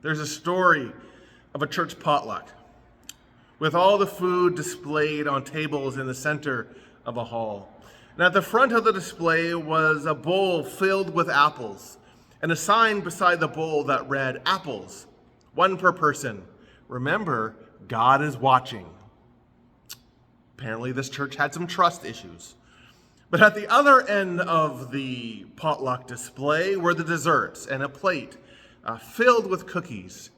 there's a story of a church potluck with all the food displayed on tables in the center of a hall. And at the front of the display was a bowl filled with apples and a sign beside the bowl that read, "Apples, one per person. Remember, God is watching." Apparently this church had some trust issues. But at the other end of the potluck display were the desserts and a plate filled with cookies,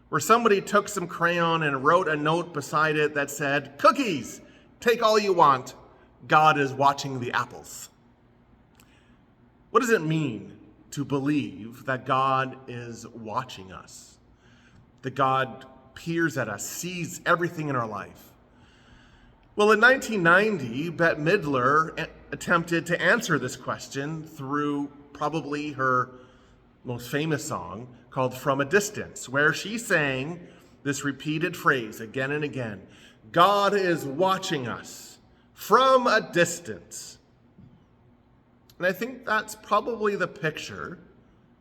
where somebody took some crayon and wrote a note beside it that said, "Cookies, take all you want. God is watching the apples." What does it mean to believe that God is watching us? That God peers at us, sees everything in our life? Well, in 1990, Bette Midler attempted to answer this question through probably her most famous song called "From a Distance," where she sang this repeated phrase again and again: "God is watching us from a distance." And I think that's probably the picture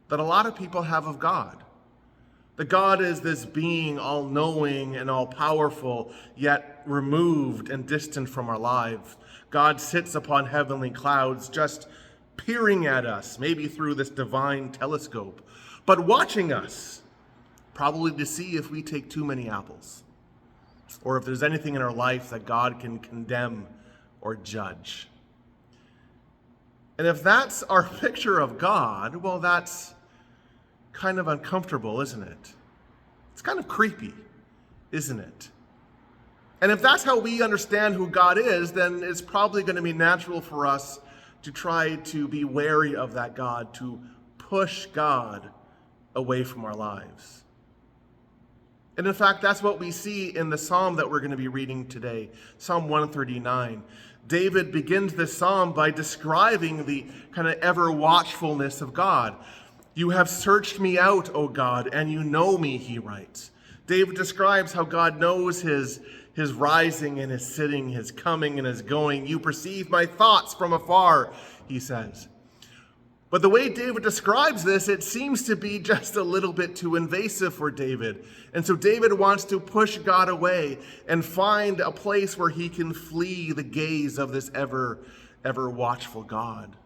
that a lot of people have of God. That God is this being all-knowing and all-powerful, yet removed and distant from our lives. God sits upon heavenly clouds, just peering at us, maybe through this divine telescope, but watching us, probably to see if we take too many apples, or if there's anything in our life that God can condemn or judge. And if that's our picture of God, well, that's kind of uncomfortable, isn't it? It's kind of creepy, isn't it? And if that's how we understand who God is, then it's probably going to be natural for us to try to be wary of that God, to push God away from our lives. And in fact, that's what we see in the psalm that we're going to be reading today, Psalm 139. David begins this psalm by describing the kind of ever watchfulness of God. "You have searched me out, O God, and you know me," he writes. David describes how God knows his rising and his sitting, his coming and his going. "You perceive my thoughts from afar," he says. But the way David describes this, it seems to be just a little bit too invasive for David. And so David wants to push God away and find a place where he can flee the gaze of this ever watchful God.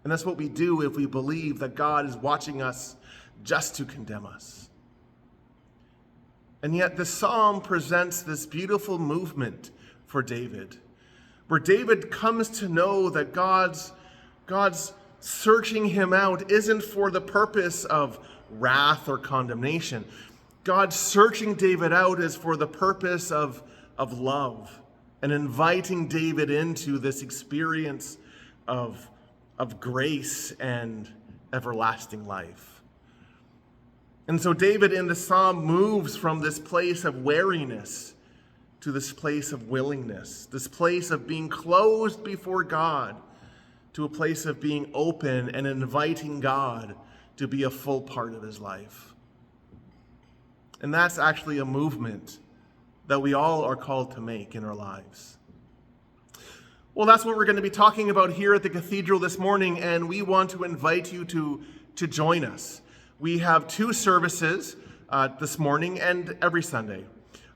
And that's what we do if we believe that God is watching us just to condemn us. And yet the psalm presents this beautiful movement for David, where David comes to know that God's searching him out isn't for the purpose of wrath or condemnation. God searching David out is for the purpose of love and inviting David into this experience of grace and everlasting life. And so David in the psalm moves from this place of wariness to this place of willingness, this place of being closed before God, to a place of being open and inviting God to be a full part of his life. And that's actually a movement that we all are called to make in our lives. Well, that's what we're going to be talking about here at the cathedral this morning, and we want to invite you to join us. We have two services this morning and every Sunday.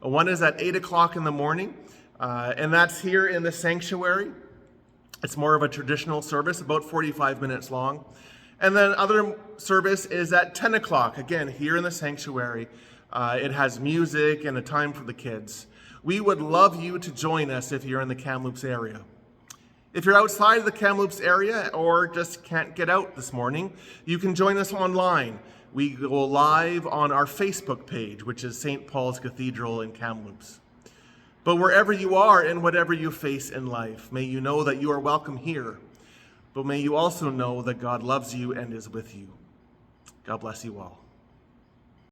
One is at 8 o'clock in the morning, and that's here in the sanctuary. It's more of a traditional service, about 45 minutes long. And then other service is at 10 o'clock, again, here in the sanctuary. It has music and a time for the kids. We would love you to join us if you're in the Kamloops area. If you're outside of the Kamloops area or just can't get out this morning, you can join us online. We go live on our Facebook page, which is St. Paul's Cathedral in Kamloops. But wherever you are and whatever you face in life, may you know that you are welcome here. But may you also know that God loves you and is with you. God bless you all.